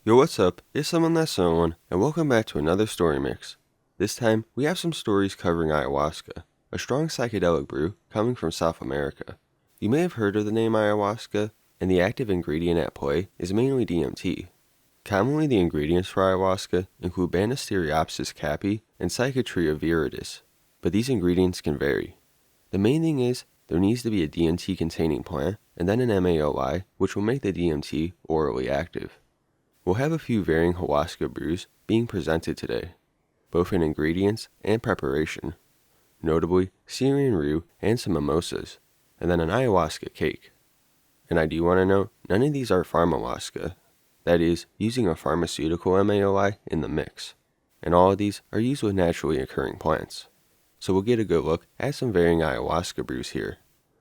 Yo, what's up? It's someone that's someone, and welcome back to another story mix. This time, we have some stories covering ayahuasca, a strong psychedelic brew coming from South America. You may have heard of the name ayahuasca, and the active ingredient at play is mainly DMT. Commonly, the ingredients for ayahuasca include Banisteriopsis caapi and Psychotria viridis, but these ingredients can vary. The main thing is, there needs to be a DMT-containing plant, and then an MAOI, which will make the DMT orally active. We'll have a few varying Huasca brews being presented today, both in ingredients and preparation, notably Syrian rue and some mimosas, and then an ayahuasca cake. And I do want to note, none of these are pharmahuasca, that is, using a pharmaceutical MAOI in the mix, and all of these are used with naturally occurring plants. So we'll get a good look at some varying ayahuasca brews here.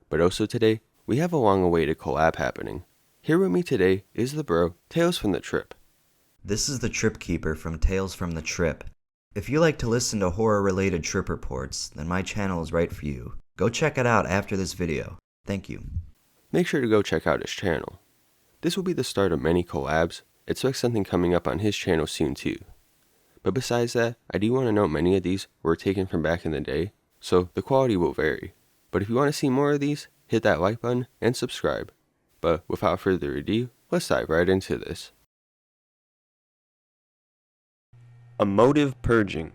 But also today, we have a long-awaited collab happening. Here with me today is the bro, Tales from the Trip. This is the Trip Keeper from Tales from the Trip. If you like to listen to horror-related trip reports, then my channel is right for you. Go check it out after this video. Thank you. Make sure to go check out his channel. This will be the start of many collabs. Expect something coming up on his channel soon too. But besides that, I do want to note many of these were taken from back in the day, so the quality will vary. But if you want to see more of these, hit that like button and subscribe. But without further ado, let's dive right into this. Emotive Purging.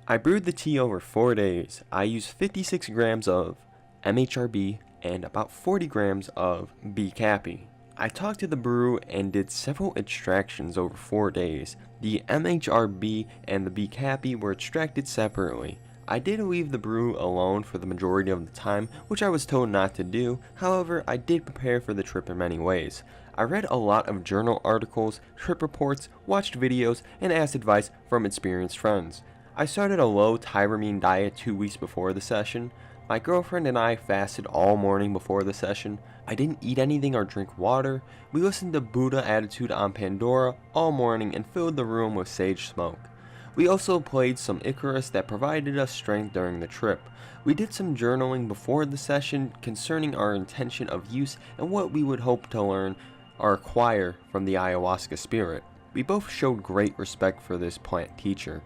I brewed the tea over 4 days. I used 56 grams of MHRB and about 40 grams of B caapi. I talked to the brew and did several extractions over 4 days. The MHRB and the B caapi were extracted separately. I did leave the brew alone for the majority of the time, which I was told not to do. However, I did prepare for the trip in many ways. I read a lot of journal articles, trip reports, watched videos, and asked advice from experienced friends. I started a low tyramine diet 2 weeks before the session. My girlfriend and I fasted all morning before the session. I didn't eat anything or drink water. We listened to Buddha Attitude on Pandora all morning and filled the room with sage smoke. We also played some Icarus that provided us strength during the trip. We did some journaling before the session concerning our intention of use and what we would hope to learn or acquire from the ayahuasca spirit. We both showed great respect for this plant teacher.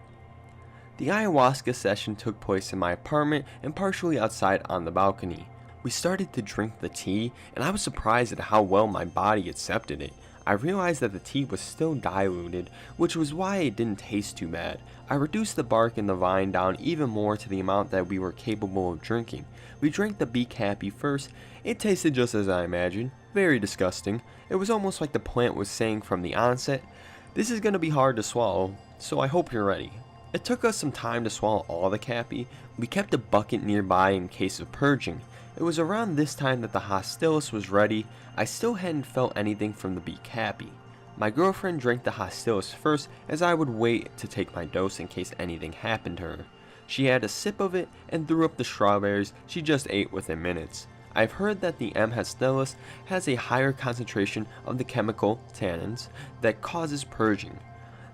The ayahuasca session took place in my apartment and partially outside on the balcony. We started to drink the tea, and I was surprised at how well my body accepted it. I realized that the tea was still diluted, which was why it didn't taste too bad. I reduced the bark and the vine down even more to the amount that we were capable of drinking. We drank the B caapi first. It tasted just as I imagined, very disgusting. It was almost like the plant was saying from the onset, "This is going to be hard to swallow, so I hope you're ready." It took us some time to swallow all the caapi. We kept a bucket nearby in case of purging. It was around this time that the hostilis was ready. I still hadn't felt anything from the B caapi. My girlfriend drank the hostilis first, as I would wait to take my dose in case anything happened to her. She had a sip of it and threw up the strawberries she just ate within minutes. I've heard that the M. hostilis has a higher concentration of the chemical tannins that causes purging.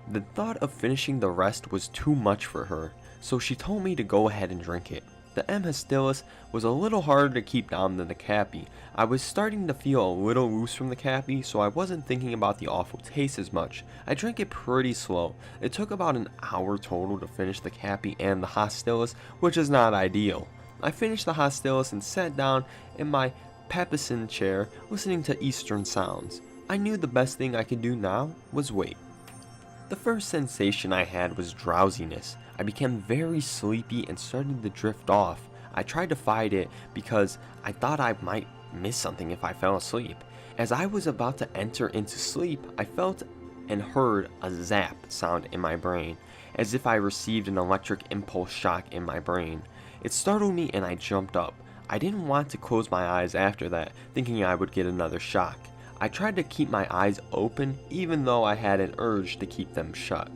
The thought of finishing the rest was too much for her, so she told me to go ahead and drink it. The M. hostilis was a little harder to keep down than the caapi. I was starting to feel a little loose from the caapi, so I wasn't thinking about the awful taste as much. I drank it pretty slow. It took about an hour total to finish the caapi and the hostilis, which is not ideal. I finished the hostilis and sat down in my papasan chair listening to Eastern sounds. I knew the best thing I could do now was wait. The first sensation I had was drowsiness. I became very sleepy and started to drift off. I tried to fight it because I thought I might miss something if I fell asleep. As I was about to enter into sleep, I felt and heard a zap sound in my brain, as if I received an electric impulse shock in my brain. It startled me and I jumped up. I didn't want to close my eyes after that, thinking I would get another shock. I tried to keep my eyes open even though I had an urge to keep them shut.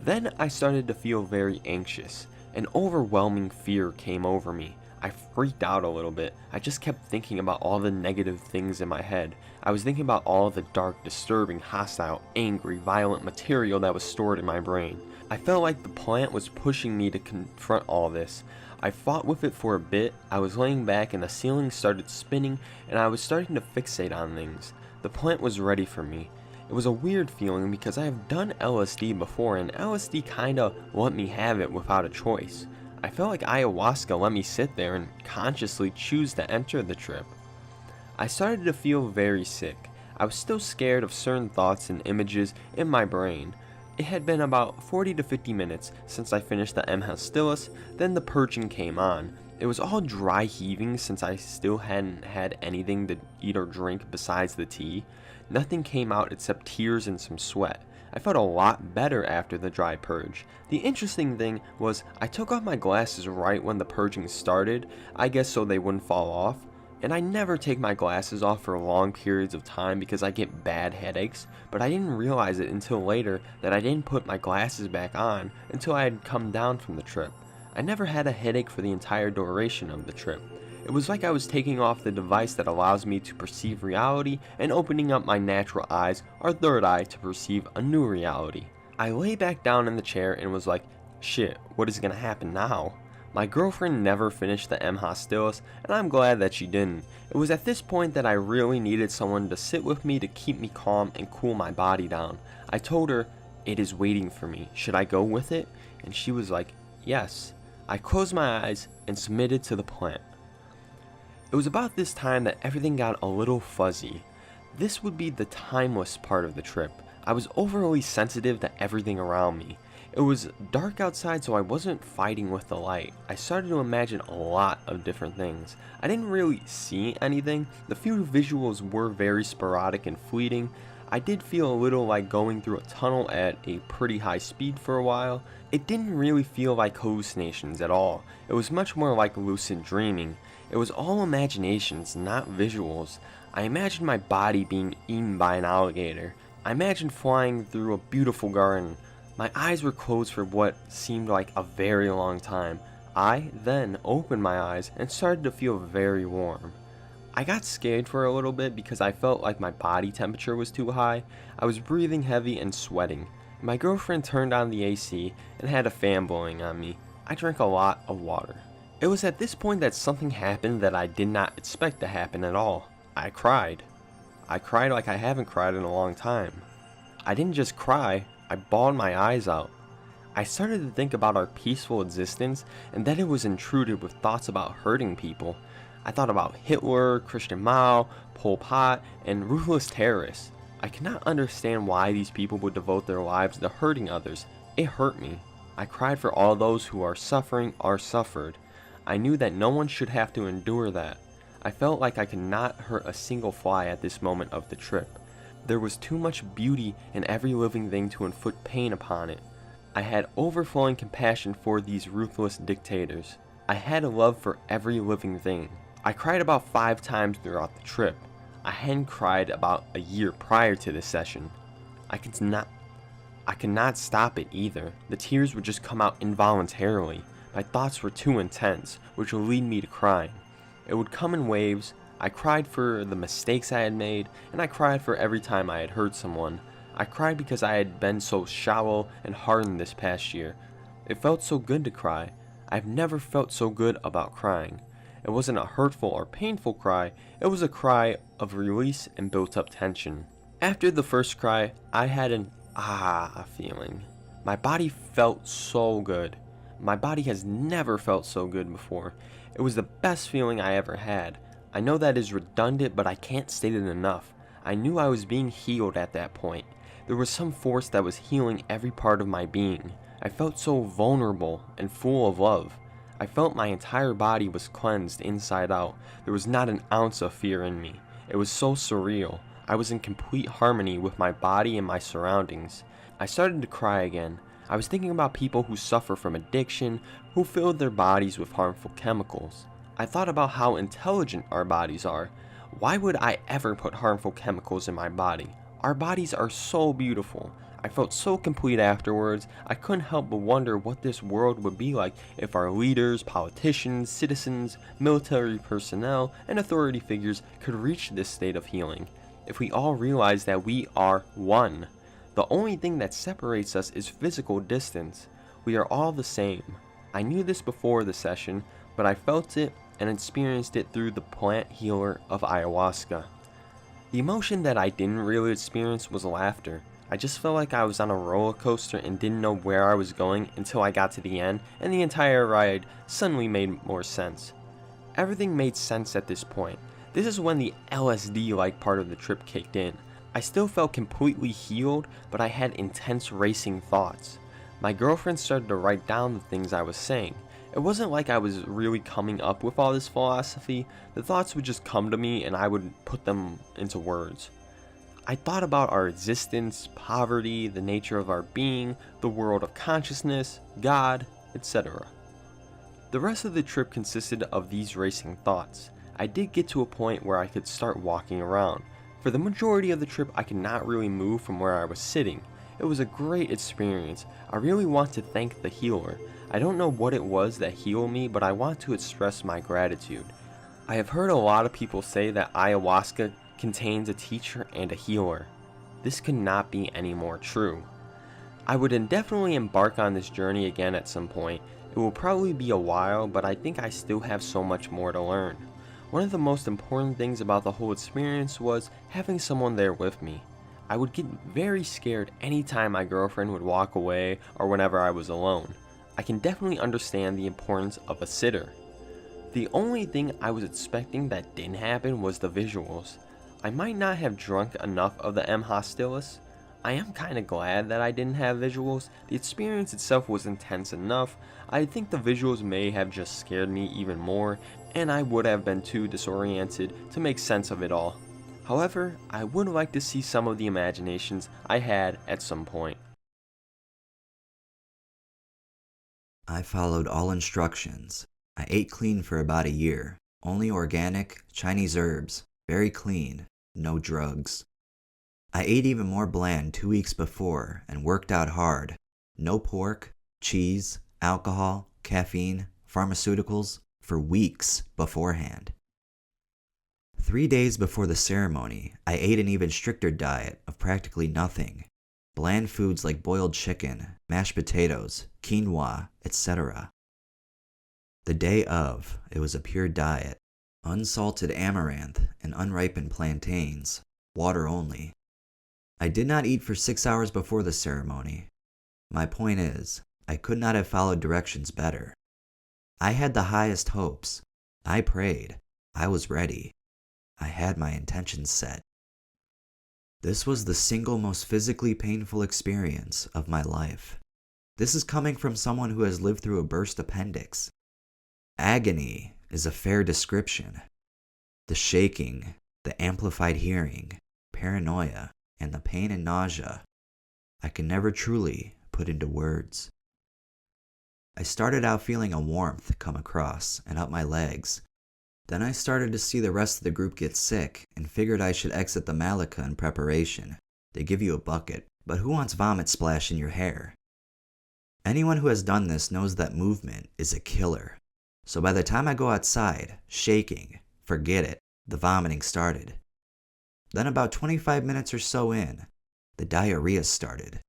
Then I started to feel very anxious. An overwhelming fear came over me. I freaked out a little bit. I just kept thinking about all the negative things in my head. I was thinking about all the dark, disturbing, hostile, angry, violent material that was stored in my brain. I felt like the plant was pushing me to confront all this. I fought with it for a bit. I was laying back and the ceiling started spinning and I was starting to fixate on things. The plant was ready for me. It was a weird feeling because I have done LSD before, and LSD kinda let me have it without a choice. I felt like ayahuasca let me sit there and consciously choose to enter the trip. I started to feel very sick. I was still scared of certain thoughts and images in my brain. It had been about 40 to 50 minutes since I finished the M. Then the purging came on. It was all dry heaving since I still hadn't had anything to eat or drink besides the tea. Nothing came out except tears and some sweat. I felt a lot better after the dry purge. The interesting thing was I took off my glasses right when the purging started, I guess so they wouldn't fall off. And I never take my glasses off for long periods of time because I get bad headaches, but I didn't realize it until later that I didn't put my glasses back on until I had come down from the trip. I never had a headache for the entire duration of the trip. It was like I was taking off the device that allows me to perceive reality and opening up my natural eyes, or third eye, to perceive a new reality. I lay back down in the chair and was like, shit, what is gonna happen now? My girlfriend never finished the M. and I'm glad that she didn't. It was at this point that I really needed someone to sit with me to keep me calm and cool my body down. I told her, it is waiting for me, should I go with it? And she was like, yes. I closed my eyes and submitted to the plant. It was about this time that everything got a little fuzzy. This would be the timeless part of the trip. I was overly sensitive to everything around me. It was dark outside, so I wasn't fighting with the light. I started to imagine a lot of different things. I didn't really see anything. The few visuals were very sporadic and fleeting. I did feel a little like going through a tunnel at a pretty high speed for a while. It didn't really feel like hallucinations at all. It was much more like lucid dreaming. It was all imaginations, not visuals. I imagined my body being eaten by an alligator. I imagined flying through a beautiful garden. My eyes were closed for what seemed like a very long time. I then opened my eyes and started to feel very warm. I got scared for a little bit because I felt like my body temperature was too high. I was breathing heavy and sweating. My girlfriend turned on the AC and had a fan blowing on me. I drank a lot of water. It was at this point that something happened that I did not expect to happen at all. I cried. I cried like I haven't cried in a long time. I didn't just cry, I bawled my eyes out. I started to think about our peaceful existence and that it was intruded with thoughts about hurting people. I thought about Hitler, Christian Mao, Pol Pot, and ruthless terrorists. I could not understand why these people would devote their lives to hurting others. It hurt me. I cried for all those who are suffering or suffered. I knew that no one should have to endure that. I felt like I could not hurt a single fly at this moment of the trip. There was too much beauty in every living thing to inflict pain upon it. I had overflowing compassion for these ruthless dictators. I had a love for every living thing. I cried about 5 times throughout the trip. I hadn't cried about a year prior to this session. I could not stop it either. The tears would just come out involuntarily. My thoughts were too intense, which would lead me to crying. It would come in waves. I cried for the mistakes I had made, and I cried for every time I had hurt someone. I cried because I had been so shallow and hardened this past year. It felt so good to cry. I've never felt so good about crying. It wasn't a hurtful or painful cry, it was a cry of release and built up tension. After the first cry, I had an feeling. My body felt so good. My body has never felt so good before. It was the best feeling I ever had. I know that is redundant, but I can't state it enough. I knew I was being healed at that point. There was some force that was healing every part of my being. I felt so vulnerable and full of love. I felt my entire body was cleansed inside out. There was not an ounce of fear in me. It was so surreal. I was in complete harmony with my body and my surroundings. I started to cry again. I was thinking about people who suffer from addiction, who filled their bodies with harmful chemicals. I thought about how intelligent our bodies are. Why would I ever put harmful chemicals in my body? Our bodies are so beautiful. I felt so complete afterwards. I couldn't help but wonder what this world would be like if our leaders, politicians, citizens, military personnel, and authority figures could reach this state of healing. If we all realized that we are one. The only thing that separates us is physical distance. We are all the same. I knew this before the session, but I felt it and experienced it through the plant healer of ayahuasca. The emotion that I didn't really experience was laughter. I just felt like I was on a roller coaster and didn't know where I was going until I got to the end, and the entire ride suddenly made more sense. Everything made sense at this point. This is when the LSD-like part of the trip kicked in. I still felt completely healed, but I had intense racing thoughts. My girlfriend started to write down the things I was saying. It wasn't like I was really coming up with all this philosophy. The thoughts would just come to me and I would put them into words. I thought about our existence, poverty, the nature of our being, the world of consciousness, God, etc. The rest of the trip consisted of these racing thoughts. I did get to a point where I could start walking around. For the majority of the trip, I could not really move from where I was sitting. It was a great experience. I really want to thank the healer. I don't know what it was that healed me, but I want to express my gratitude. I have heard a lot of people say that ayahuasca contains a teacher and a healer. This could not be any more true. I would indefinitely embark on this journey again at some point. It will probably be a while, but I think I still have so much more to learn. One of the most important things about the whole experience was having someone there with me. I would get very scared anytime my girlfriend would walk away or whenever I was alone. I can definitely understand the importance of a sitter. The only thing I was expecting that didn't happen was the visuals. I might not have drunk enough of the M. hostilis. I am kinda glad that I didn't have visuals. The experience itself was intense enough. I think the visuals may have just scared me even more, and I would have been too disoriented to make sense of it all. However, I would like to see some of the imaginations I had at some point. I followed all instructions. I ate clean for about a year. Only organic, Chinese herbs, very clean, no drugs. I ate even more bland 2 weeks before and worked out hard. No pork, cheese, alcohol, caffeine, pharmaceuticals for weeks beforehand. 3 days before the ceremony, I ate an even stricter diet of practically nothing. Bland foods like boiled chicken, mashed potatoes, quinoa, etc. The day of, it was a pure diet. Unsalted amaranth and unripened plantains, water only. I did not eat for 6 hours before the ceremony. My point is, I could not have followed directions better. I had the highest hopes. I prayed. I was ready. I had my intentions set. This was the single most physically painful experience of my life. This is coming from someone who has lived through a burst appendix. Agony is a fair description. The shaking, the amplified hearing, paranoia, and the pain and nausea, I can never truly put into words. I started out feeling a warmth come across and up my legs. Then I started to see the rest of the group get sick and figured I should exit the Malika in preparation. They give you a bucket, but who wants vomit splash in your hair? Anyone who has done this knows that movement is a killer. So by the time I go outside, shaking, forget it, the vomiting started. Then about 25 minutes or so in, the diarrhea started.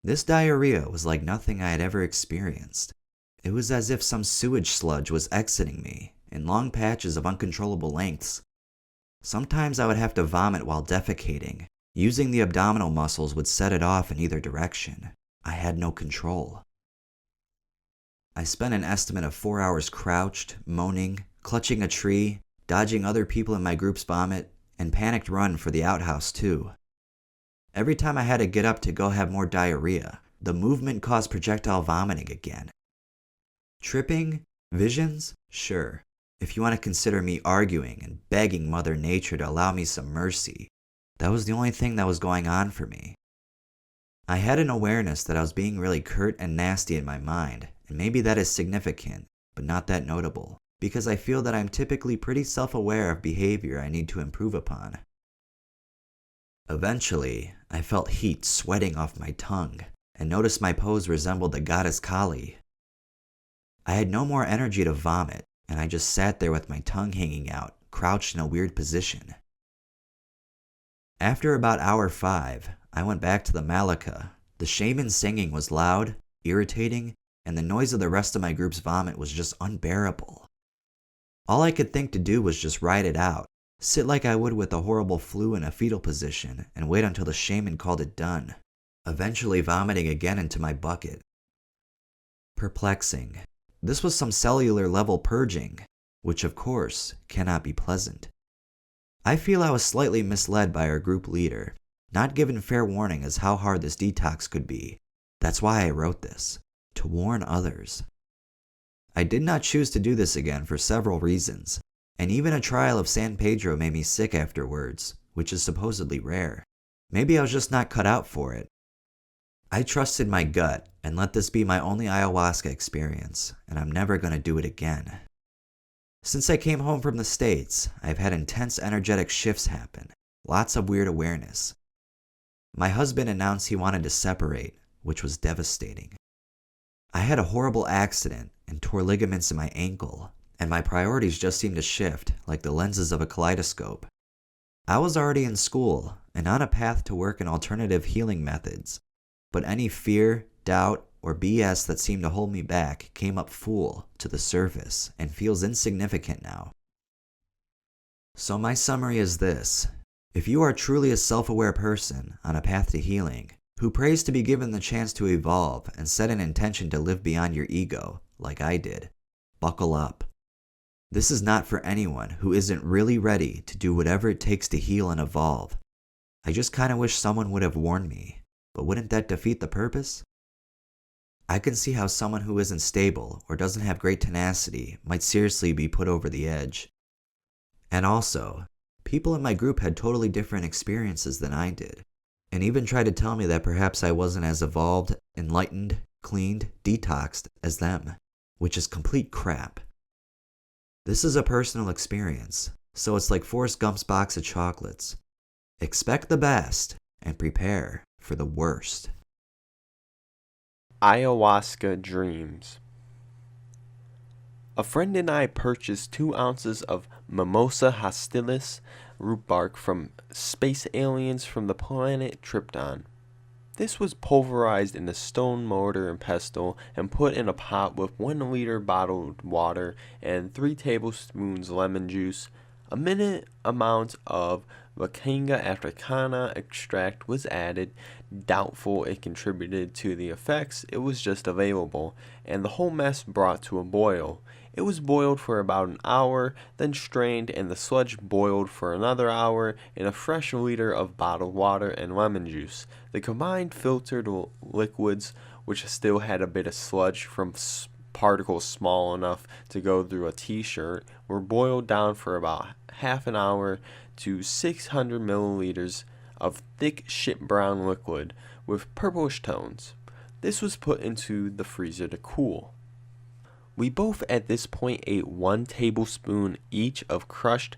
This diarrhea was like nothing I had ever experienced. It was as if some sewage sludge was exiting me in long patches of uncontrollable lengths. Sometimes I would have to vomit while defecating. Using the abdominal muscles would set it off in either direction. I had no control. I spent an estimate of 4 hours crouched, moaning, clutching a tree, dodging other people in my group's vomit, and panicked run for the outhouse too. Every time I had to get up to go have more diarrhea, the movement caused projectile vomiting again. Tripping? Visions? Sure. If you want to consider me arguing and begging Mother Nature to allow me some mercy, that was the only thing that was going on for me. I had an awareness that I was being really curt and nasty in my mind, and maybe that is significant, but not that notable, because I feel that I'm typically pretty self-aware of behavior I need to improve upon. Eventually, I felt heat sweating off my tongue, and noticed my pose resembled the goddess Kali. I had no more energy to vomit, and I just sat there with my tongue hanging out, crouched in a weird position. After about hour 5, I went back to the Malika. The shaman singing was loud, irritating, and the noise of the rest of my group's vomit was just unbearable. All I could think to do was just ride it out, sit like I would with a horrible flu in a fetal position, and wait until the shaman called it done, eventually vomiting again into my bucket. Perplexing. This was some cellular level purging, which of course cannot be pleasant. I feel I was slightly misled by our group leader, not given fair warning as how hard this detox could be. That's why I wrote this, to warn others. I did not choose to do this again for several reasons, and even a trial of San Pedro made me sick afterwards, which is supposedly rare. Maybe I was just not cut out for it. I trusted my gut and let this be my only ayahuasca experience, and I'm never going to do it again. Since I came home from the States, I've had intense energetic shifts happen, lots of weird awareness. My husband announced he wanted to separate, which was devastating. I had a horrible accident and tore ligaments in my ankle, and my priorities just seemed to shift like the lenses of a kaleidoscope. I was already in school and on a path to work in alternative healing methods, but any fear, doubt, or BS that seemed to hold me back came up full to the surface and feels insignificant now. So my summary is this. If you are truly a self-aware person on a path to healing, who prays to be given the chance to evolve and set an intention to live beyond your ego, like I did, buckle up. This is not for anyone who isn't really ready to do whatever it takes to heal and evolve. I just kinda wish someone would have warned me, but wouldn't that defeat the purpose? I can see how someone who isn't stable or doesn't have great tenacity might seriously be put over the edge. And also, people in my group had totally different experiences than I did, and even tried to tell me that perhaps I wasn't as evolved, enlightened, cleaned, detoxed as them, which is complete crap. This is a personal experience, so it's like Forrest Gump's box of chocolates. Expect the best and prepare for the worst. Ayahuasca dreams. A friend and I purchased 2 ounces of Mimosa hostilis root bark from space aliens from the planet Krypton. This was pulverized in a stone mortar and pestle and put in a pot with 1 liter bottled water and 3 tablespoons lemon juice. A minute amount of Vacanga africana extract was added. Doubtful it contributed to the effects, it was just available, and the whole mess brought to a boil. It was boiled for about an hour, then strained, and the sludge boiled for another hour in a fresh liter of bottled water and lemon juice. The combined filtered liquids, which still had a bit of sludge from particles small enough to go through a t-shirt, were boiled down for about half an hour to 600 milliliters of thick shit brown liquid with purplish tones. This was put into the freezer to cool. We both at this point ate 1 tablespoon each of crushed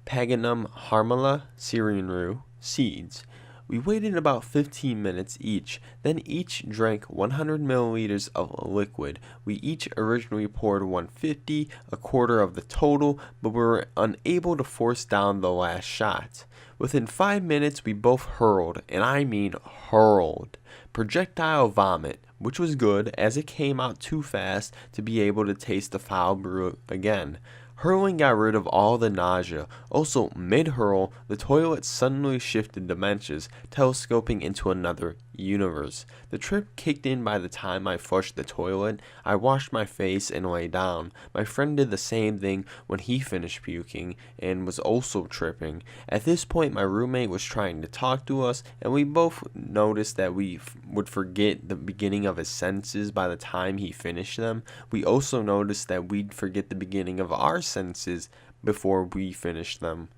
Paganum harmala Syrian rue seeds. We waited about 15 minutes each, then each drank 100 milliliters of liquid. We each originally poured 150, a quarter of the total, but were unable to force down the last shot. Within 5 minutes we both hurled, and I mean hurled, projectile vomit, which was good as it came out too fast to be able to taste the foul brew again. Hurling got rid of all the nausea. Also, mid-hurl, the toilet suddenly shifted dimensions, telescoping into another universe. The trip kicked in by the time I flushed the toilet. I washed my face and lay down. My friend did the same thing when he finished puking and was also tripping. At this point, my roommate was trying to talk to us, and we both noticed that we would forget the beginning of his sentences by the time he finished them. We also noticed that we'd forget the beginning of our sentences before we finished them.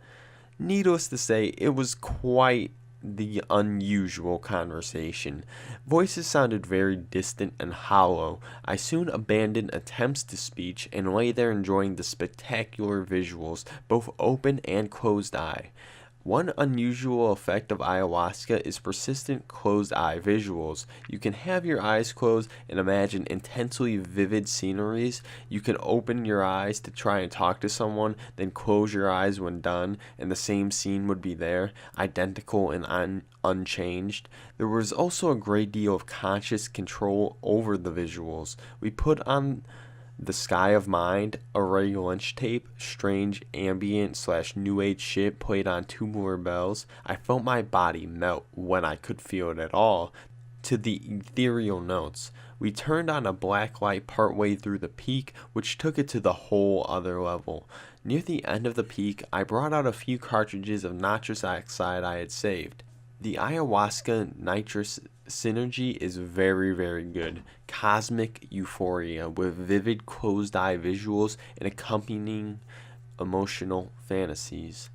Needless to say, it was quite the unusual conversation. Voices sounded very distant and hollow. I soon abandoned attempts to speech and lay there enjoying the spectacular visuals, both open and closed eye. One unusual effect of ayahuasca is persistent closed-eye visuals. You can have your eyes closed and imagine intensely vivid sceneries. You can open your eyes to try and talk to someone, then close your eyes when done, and the same scene would be there, identical and unchanged. There was also a great deal of conscious control over the visuals. We put on The Sky of Mind, a Ray Lynch tape, strange ambient / new age shit played on tubular bells. I felt my body melt when I could feel it at all, to the ethereal notes. We turned on a black light partway through the peak, which took it to the whole other level. Near the end of the peak, I brought out a few cartridges of nitrous oxide I had saved. The ayahuasca nitrous synergy is very, very good. Cosmic euphoria with vivid closed-eye visuals and accompanying emotional fantasies.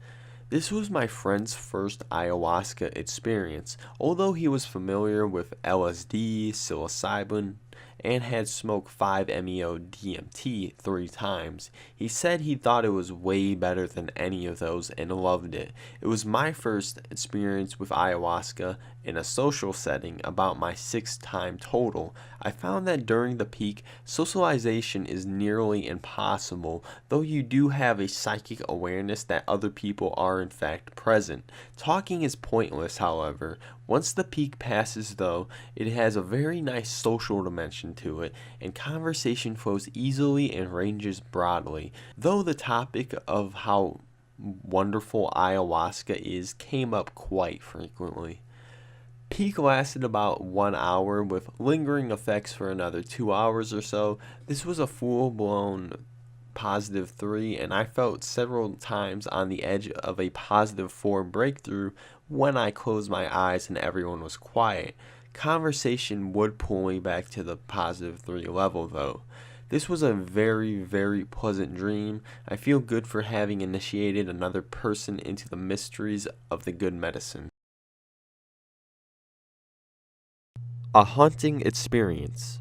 This was my friend's first ayahuasca experience. Although he was familiar with LSD, psilocybin, and had smoked 5-MeO DMT 3 times, he said he thought it was way better than any of those and loved it. It was my first experience with ayahuasca in a social setting, about my 6th time total. I found that during the peak, socialization is nearly impossible, though you do have a psychic awareness that other people are in fact present. Talking is pointless, however. Once the peak passes, though, it has a very nice social dimension to it, and conversation flows easily and ranges broadly, though the topic of how wonderful ayahuasca is came up quite frequently. Peak lasted about 1 hour, with lingering effects for another 2 hours or so. This was a full-blown +3, and I felt several times on the edge of a +4 breakthrough when I closed my eyes and everyone was quiet. Conversation would pull me back to the +3 level, though. This was a very, very pleasant dream. I feel good for having initiated another person into the mysteries of the good medicine. A haunting experience.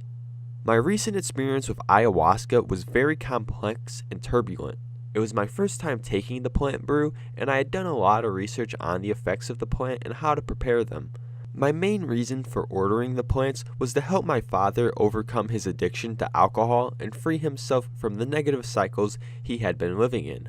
My recent experience with ayahuasca was very complex and turbulent. It was my first time taking the plant brew, and I had done a lot of research on the effects of the plant and how to prepare them. My main reason for ordering the plants was to help my father overcome his addiction to alcohol and free himself from the negative cycles he had been living in.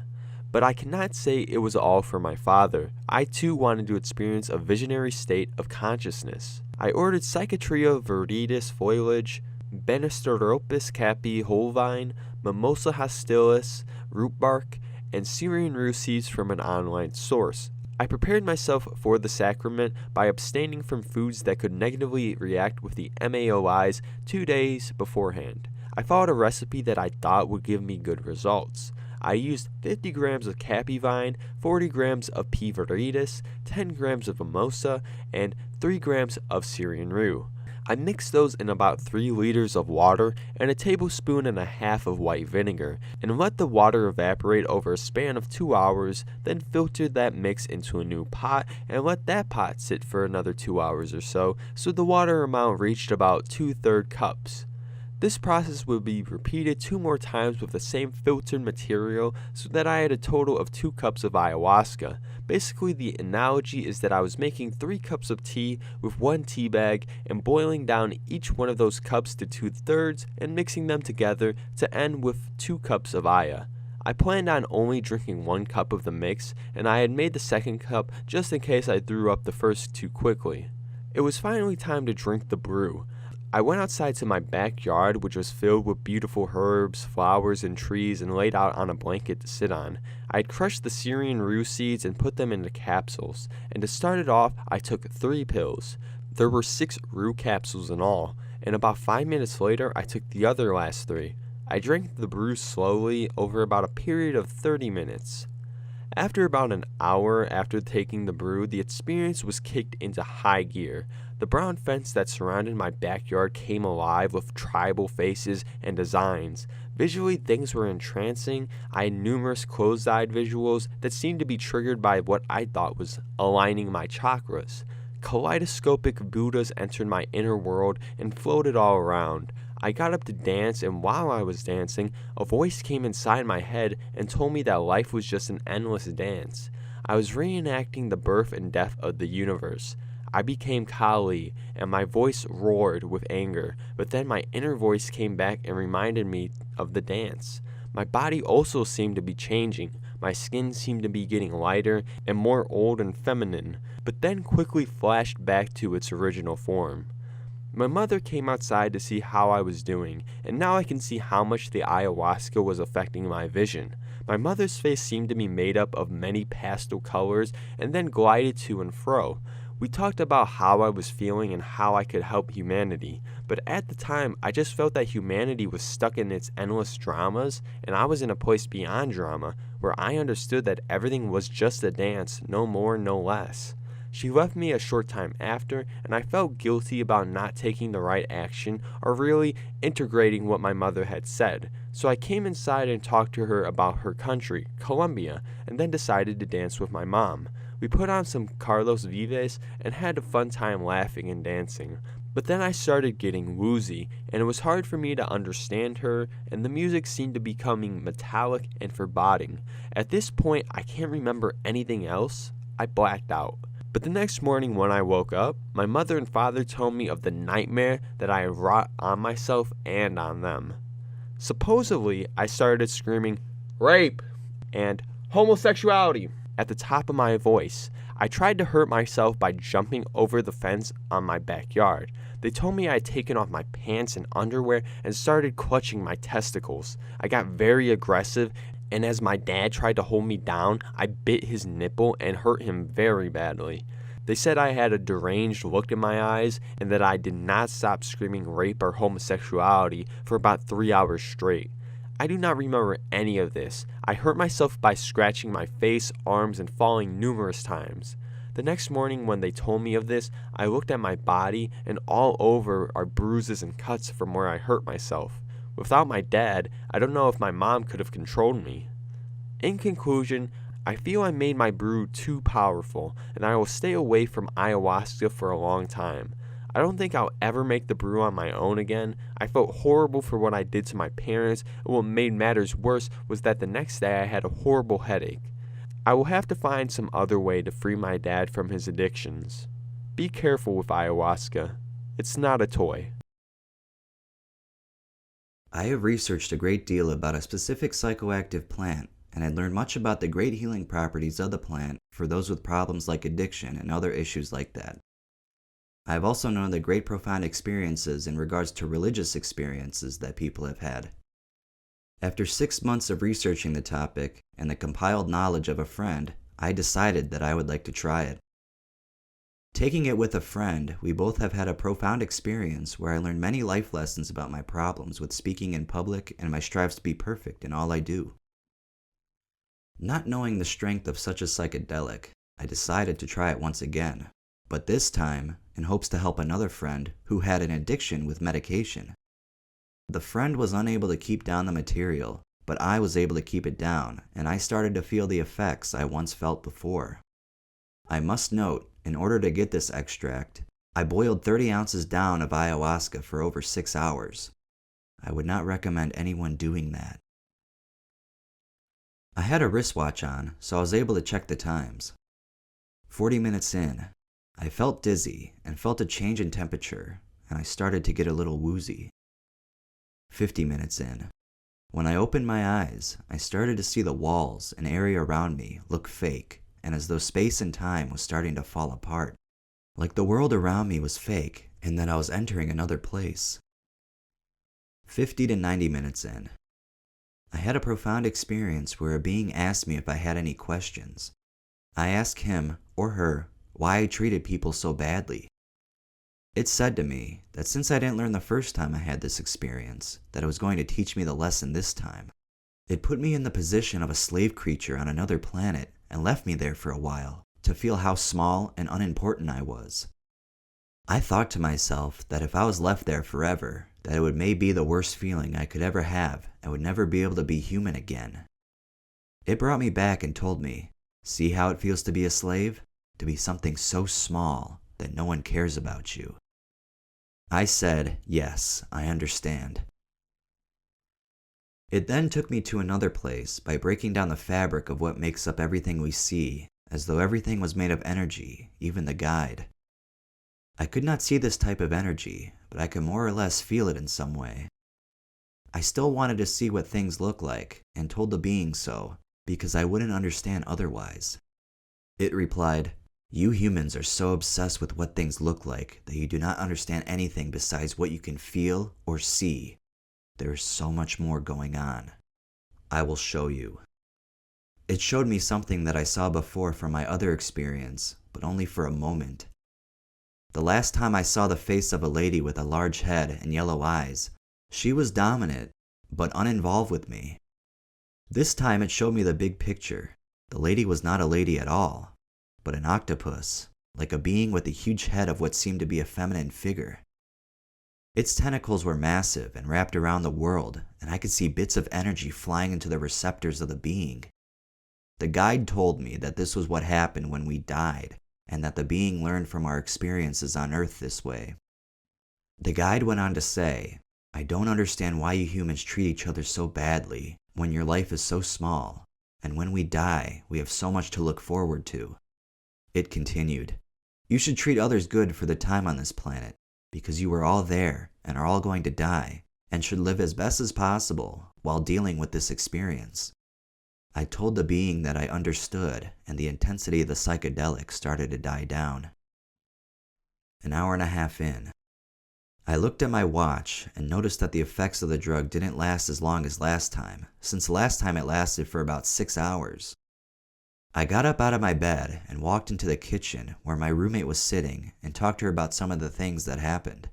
But I cannot say it was all for my father. I too wanted to experience a visionary state of consciousness. I ordered Psychotria viridis foliage, Banisteropus capi whole vine, Mimosa hostilis, root bark, and Syrian rue seeds from an online source. I prepared myself for the sacrament by abstaining from foods that could negatively react with the MAOIs 2 days beforehand. I followed a recipe that I thought would give me good results. I used 50 grams of capi vine, 40 grams of P. viridis, 10 grams of mimosa, and 3 grams of Syrian rue. I mixed those in about 3 liters of water and a tablespoon and a half of white vinegar, and let the water evaporate over a span of 2 hours, then filtered that mix into a new pot and let that pot sit for another 2 hours or so the water amount reached about 2/3 cups. This process would be repeated 2 more times with the same filtered material so that I had a total of 2 cups of ayahuasca. Basically, the analogy is that I was making 3 cups of tea with 1 tea bag and boiling down each one of those cups to 2/3 and mixing them together to end with 2 cups of aya. I planned on only drinking 1 cup of the mix, and I had made the second cup just in case I threw up the first 2 quickly. It was finally time to drink the brew. I went outside to my backyard, which was filled with beautiful herbs, flowers, and trees, and laid out on a blanket to sit on. I had crushed the Syrian rue seeds and put them into capsules, and to start it off, I took 3 pills. There were 6 rue capsules in all, and about 5 minutes later, I took the other last 3. I drank the brew slowly over about a period of 30 minutes. After about an hour after taking the brew, the experience was kicked into high gear. The brown fence that surrounded my backyard came alive with tribal faces and designs. Visually, things were entrancing. I had numerous closed-eyed visuals that seemed to be triggered by what I thought was aligning my chakras. Kaleidoscopic Buddhas entered my inner world and floated all around. I got up to dance, and while I was dancing, a voice came inside my head and told me that life was just an endless dance. I was reenacting the birth and death of the universe. I became Kali, and my voice roared with anger, but then my inner voice came back and reminded me of the dance. My body also seemed to be changing. My skin seemed to be getting lighter and more old and feminine, but then quickly flashed back to its original form. My mother came outside to see how I was doing, and now I can see how much the ayahuasca was affecting my vision. My mother's face seemed to be made up of many pastel colors and then glided to and fro. We talked about how I was feeling and how I could help humanity, but at the time I just felt that humanity was stuck in its endless dramas, and I was in a place beyond drama, where I understood that everything was just a dance, no more, no less. She left me a short time after, and I felt guilty about not taking the right action or really integrating what my mother had said. So I came inside and talked to her about her country, Colombia, and then decided to dance with my mom. We put on some Carlos Vives and had a fun time laughing and dancing. But then I started getting woozy, and it was hard for me to understand her, and the music seemed to be becoming metallic and foreboding. At this point, I can't remember anything else. I blacked out. But the next morning when I woke up, my mother and father told me of the nightmare that I had wrought on myself and on them. Supposedly, I started screaming, "Rape!" and "Homosexuality!" at the top of my voice. I tried to hurt myself by jumping over the fence on my backyard. They told me I had taken off my pants and underwear and started clutching my testicles. I got very aggressive, and as my dad tried to hold me down, I bit his nipple and hurt him very badly. They said I had a deranged look in my eyes and that I did not stop screaming rape or homosexuality for about 3 hours straight. I do not remember any of this. I hurt myself by scratching my face, arms, and falling numerous times. The next morning when they told me of this, I looked at my body, and all over are bruises and cuts from where I hurt myself. Without my dad, I don't know if my mom could have controlled me. In conclusion, I feel I made my brew too powerful, and I will stay away from ayahuasca for a long time. I don't think I'll ever make the brew on my own again. I felt horrible for what I did to my parents, and what made matters worse was that the next day I had a horrible headache. I will have to find some other way to free my dad from his addictions. Be careful with ayahuasca. It's not a toy. I have researched a great deal about a specific psychoactive plant, and I learned much about the great healing properties of the plant for those with problems like addiction and other issues like that. I have also known the great profound experiences in regards to religious experiences that people have had. After 6 months of researching the topic and the compiled knowledge of a friend, I decided that I would like to try it. Taking it with a friend, we both have had a profound experience where I learned many life lessons about my problems with speaking in public and my strives to be perfect in all I do. Not knowing the strength of such a psychedelic, I decided to try it once again, but this time in hopes to help another friend who had an addiction with medication. The friend was unable to keep down the material, but I was able to keep it down, and I started to feel the effects I once felt before. I must note, in order to get this extract, I boiled 30 ounces down of ayahuasca for over 6 hours. I would not recommend anyone doing that. I had a wristwatch on, so I was able to check the times. 40 minutes in, I felt dizzy and felt a change in temperature, and I started to get a little woozy. 50 minutes in, when I opened my eyes, I started to see the walls and area around me look fake, and as though space and time was starting to fall apart. Like the world around me was fake, and that I was entering another place. 50 to 90 minutes in, I had a profound experience where a being asked me if I had any questions. I asked him, or her, why I treated people so badly. It said to me that since I didn't learn the first time I had this experience, that it was going to teach me the lesson this time. It put me in the position of a slave creature on another planet and left me there for a while to feel how small and unimportant I was. I thought to myself that if I was left there forever, that it would may be the worst feeling I could ever have and would never be able to be human again. It brought me back and told me, see how it feels to be a slave? To be something so small that no one cares about you. I said, yes, I understand. It then took me to another place by breaking down the fabric of what makes up everything we see, as though everything was made of energy, even the guide. I could not see this type of energy, but I could more or less feel it in some way. I still wanted to see what things look like, and told the being so, because I wouldn't understand otherwise. It replied, You humans are so obsessed with what things look like that you do not understand anything besides what you can feel or see. There is so much more going on. I will show you. It showed me something that I saw before from my other experience, but only for a moment. The last time I saw the face of a lady with a large head and yellow eyes, she was dominant, but uninvolved with me. This time it showed me the big picture. The lady was not a lady at all, but an octopus, like a being with a huge head of what seemed to be a feminine figure. Its tentacles were massive and wrapped around the world, and I could see bits of energy flying into the receptors of the being. The guide told me that this was what happened when we died, and that the being learned from our experiences on Earth this way. The guide went on to say, "I don't understand why you humans treat each other so badly when your life is so small, and when we die, we have so much to look forward to." It continued, "You should treat others good for the time on this planet, because you are all there and are all going to die, and should live as best as possible while dealing with this experience." I told the being that I understood, and the intensity of the psychedelic started to die down. An hour and a half in, I looked at my watch and noticed that the effects of the drug didn't last as long as last time, since last time it lasted for about 6 hours. I got up out of my bed and walked into the kitchen where my roommate was sitting and talked to her about some of the things that happened.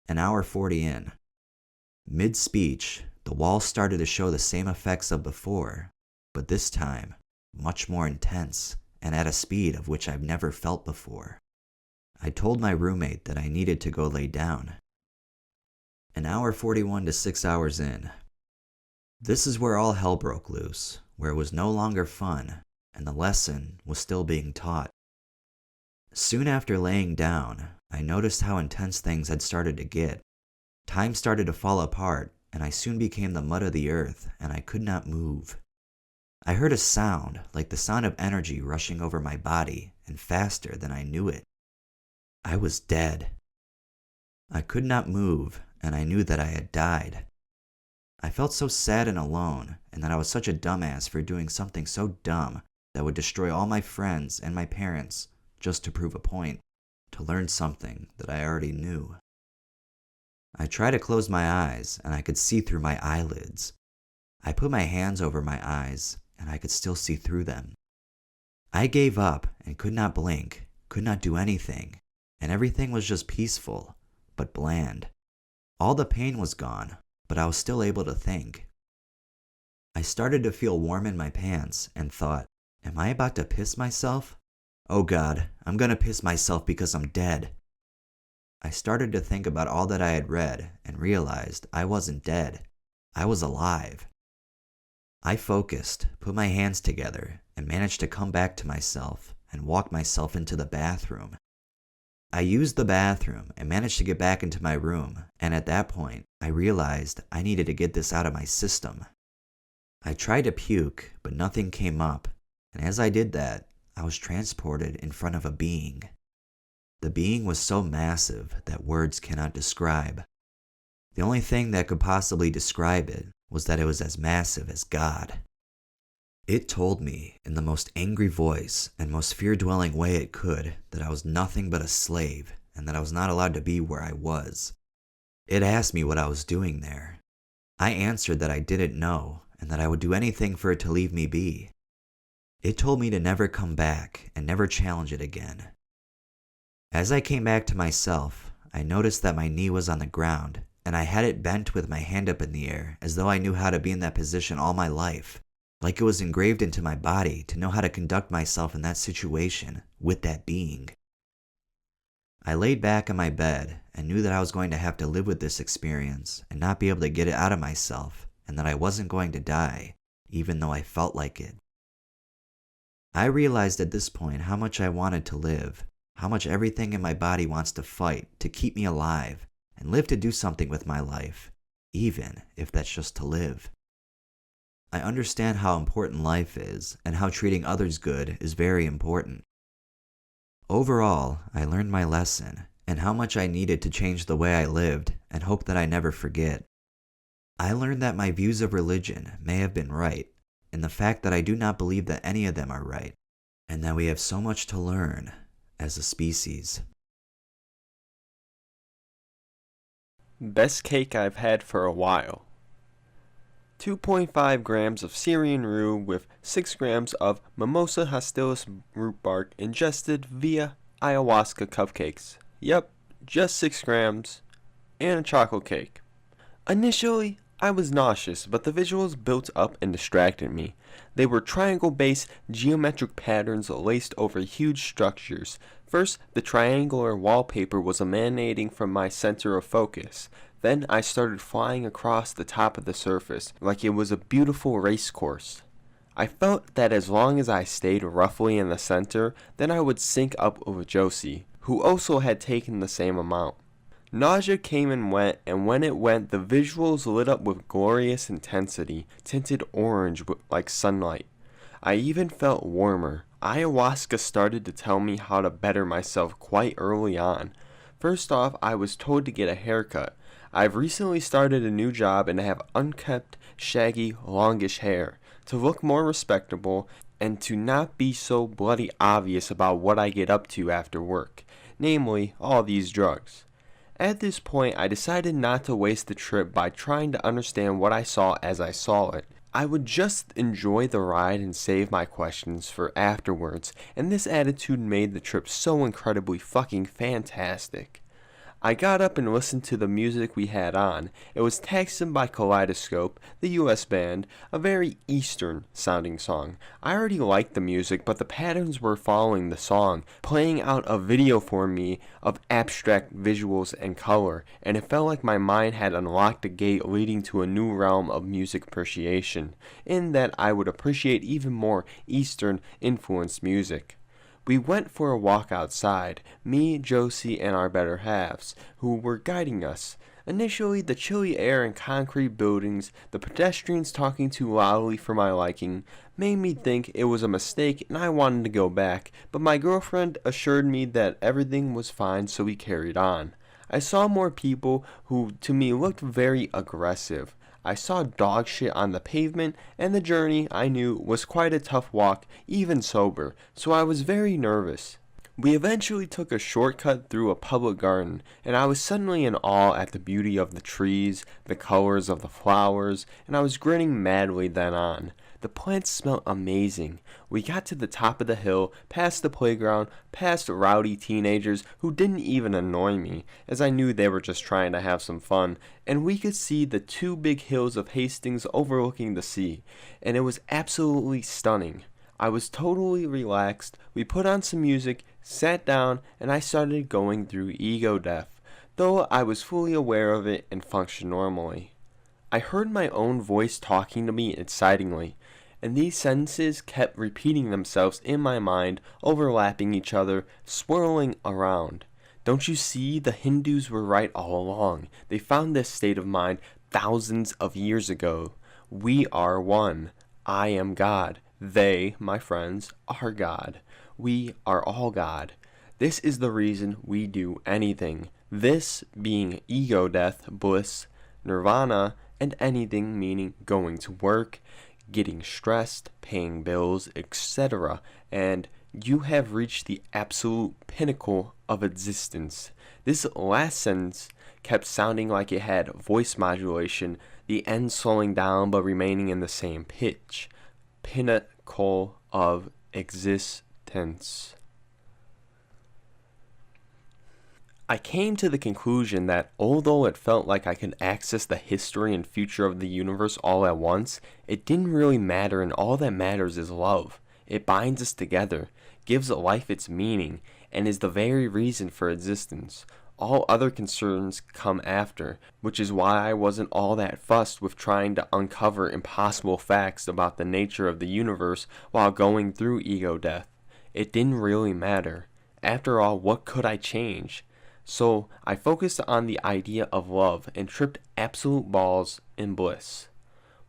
An hour 40 in. Mid-speech, the walls started to show the same effects of before, but this time, much more intense and at a speed of which I've never felt before. I told my roommate that I needed to go lay down. An hour 41 to 6 hours in. This is where all hell broke loose, where it was no longer fun, and the lesson was still being taught. Soon after laying down, I noticed how intense things had started to get. Time started to fall apart, and I soon became the mud of the earth, and I could not move. I heard a sound, like the sound of energy rushing over my body, and faster than I knew it. I was dead. I could not move, and I knew that I had died. I felt so sad and alone, and that I was such a dumbass for doing something so dumb that would destroy all my friends and my parents just to prove a point, to learn something that I already knew. I tried to close my eyes, and I could see through my eyelids. I put my hands over my eyes, and I could still see through them. I gave up and could not blink, could not do anything, and everything was just peaceful, but bland. All the pain was gone, but I was still able to think. I started to feel warm in my pants and thought, am I about to piss myself? Oh God, I'm gonna piss myself because I'm dead. I started to think about all that I had read and realized I wasn't dead. I was alive. I focused, put my hands together, and managed to come back to myself and walk myself into the bathroom. I used the bathroom and managed to get back into my room, and at that point, I realized I needed to get this out of my system. I tried to puke, but nothing came up, and as I did that, I was transported in front of a being. The being was so massive that words cannot describe. The only thing that could possibly describe it was that it was as massive as God. It told me in the most angry voice and most fear-dwelling way it could that I was nothing but a slave and that I was not allowed to be where I was. It asked me what I was doing there. I answered that I didn't know and that I would do anything for it to leave me be. It told me to never come back and never challenge it again. As I came back to myself, I noticed that my knee was on the ground and I had it bent with my hand up in the air as though I knew how to be in that position all my life, like it was engraved into my body to know how to conduct myself in that situation with that being. I laid back in my bed and knew that I was going to have to live with this experience and not be able to get it out of myself, and that I wasn't going to die, even though I felt like it. I realized at this point how much I wanted to live, how much everything in my body wants to fight to keep me alive and live to do something with my life, even if that's just to live. I understand how important life is and how treating others good is very important. Overall, I learned my lesson and how much I needed to change the way I lived and hope that I never forget. I learned that my views of religion may have been right, and the fact that I do not believe that any of them are right, and that we have so much to learn as a species. Best cake I've had for a while. 2.5 grams of Syrian rue with 6 grams of Mimosa hostilis root bark ingested via ayahuasca cupcakes. Yep, just 6 grams, and a chocolate cake. Initially, I was nauseous, but the visuals built up and distracted me. They were triangle-based geometric patterns laced over huge structures. First, the triangular wallpaper was emanating from my center of focus. Then I started flying across the top of the surface, like it was a beautiful race course. I felt that as long as I stayed roughly in the center, then I would sync up with Josie, who also had taken the same amount. Nausea came and went, and when it went, the visuals lit up with glorious intensity, tinted orange like sunlight. I even felt warmer. Ayahuasca started to tell me how to better myself quite early on. First off, I was told to get a haircut. I've recently started a new job and have unkempt, shaggy, longish hair, to look more respectable and to not be so bloody obvious about what I get up to after work, namely, all these drugs. At this point, I decided not to waste the trip by trying to understand what I saw as I saw it. I would just enjoy the ride and save my questions for afterwards, and this attitude made the trip so incredibly fucking fantastic. I got up and listened to the music we had on. It was Taxon by Kaleidoscope, the US band, a very Eastern sounding song. I already liked the music, but the patterns were following the song, playing out a video for me of abstract visuals and color, and it felt like my mind had unlocked a gate leading to a new realm of music appreciation, in that I would appreciate even more Eastern influenced music. We went for a walk outside, me, Josie, and our better halves, who were guiding us. Initially, the chilly air and concrete buildings, the pedestrians talking too loudly for my liking, made me think it was a mistake and I wanted to go back, but my girlfriend assured me that everything was fine, so we carried on. I saw more people who, to me, looked very aggressive. I saw dog shit on the pavement, and the journey, I knew, was quite a tough walk, even sober, so I was very nervous. We eventually took a shortcut through a public garden, and I was suddenly in awe at the beauty of the trees, the colors of the flowers, and I was grinning madly then on. The plants smelled amazing. We got to the top of the hill, past the playground, past rowdy teenagers who didn't even annoy me, as I knew they were just trying to have some fun, and we could see the 2 big hills of Hastings overlooking the sea, and it was absolutely stunning. I was totally relaxed. We put on some music, sat down, and I started going through ego death, though I was fully aware of it and functioned normally. I heard my own voice talking to me excitingly, and these sentences kept repeating themselves in my mind, overlapping each other, swirling around. Don't you see? The Hindus were right all along. They found this state of mind thousands of years ago. We are one. I am God. They, my friends, are God. We are all God. This is the reason we do anything. This being ego death, bliss, nirvana, and anything meaning going to work, getting stressed, paying bills, etc. And you have reached the absolute pinnacle of existence. This last sentence kept sounding like it had voice modulation, the end slowing down but remaining in the same pitch. Pinnacle of existence. I came to the conclusion that although it felt like I could access the history and future of the universe all at once, it didn't really matter, and all that matters is love. It binds us together, gives life its meaning, and is the very reason for existence. All other concerns come after, which is why I wasn't all that fussed with trying to uncover impossible facts about the nature of the universe while going through ego death. It didn't really matter. After all, what could I change? So I focused on the idea of love and tripped absolute balls in bliss.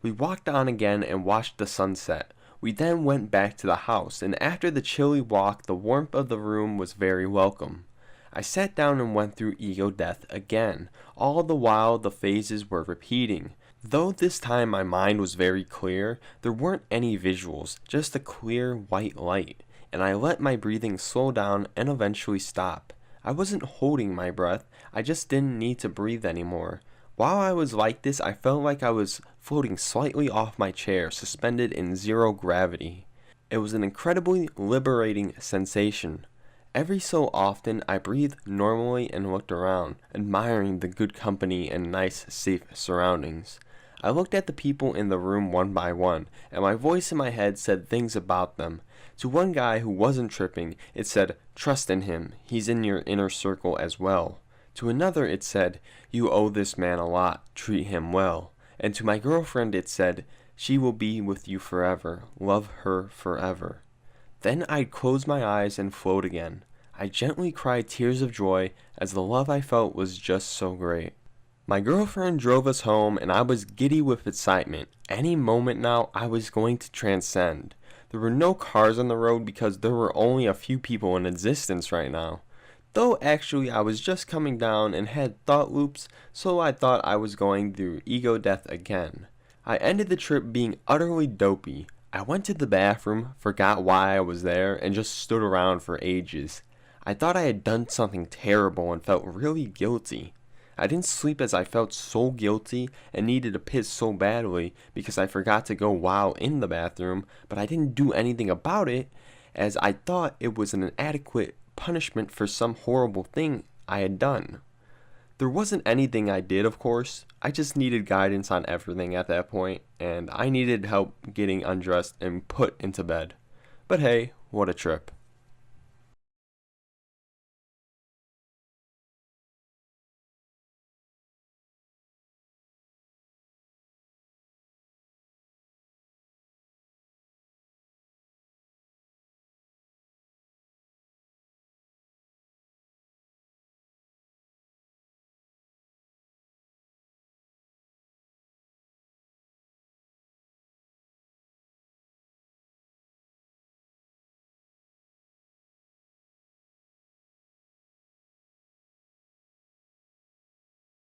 We walked on again and watched the sunset. We then went back to the house, and after the chilly walk, the warmth of the room was very welcome. I sat down and went through ego death again. All the while the phases were repeating. Though this time my mind was very clear, there weren't any visuals, just a clear white light. and I let my breathing slow down and eventually stop. I wasn't holding my breath, I just didn't need to breathe anymore. While I was like this, I felt like I was floating slightly off my chair, suspended in zero gravity. It was an incredibly liberating sensation. Every so often, I breathed normally and looked around, admiring the good company and nice, safe surroundings. I looked at the people in the room one by one, and my voice in my head said things about them. To one guy who wasn't tripping, it said, "Trust in him, he's in your inner circle as well." To another it said, "You owe this man a lot, treat him well." And to my girlfriend it said, "She will be with you forever, love her forever." Then I'd close my eyes and float again. I gently cried tears of joy as the love I felt was just so great. My girlfriend drove us home and I was giddy with excitement. Any moment now I was going to transcend. There were no cars on the road because there were only a few people in existence right now. Though actually I was just coming down and had thought loops, so I thought I was going through ego death again. I ended the trip being utterly dopey. I went to the bathroom, forgot why I was there, and just stood around for ages. I thought I had done something terrible and felt really guilty. I didn't sleep as I felt so guilty and needed to piss so badly because I forgot to go while in the bathroom, but I didn't do anything about it as I thought it was an inadequate punishment for some horrible thing I had done. There wasn't anything I did, of course. I just needed guidance on everything at that point, and I needed help getting undressed and put into bed. But hey, what a trip.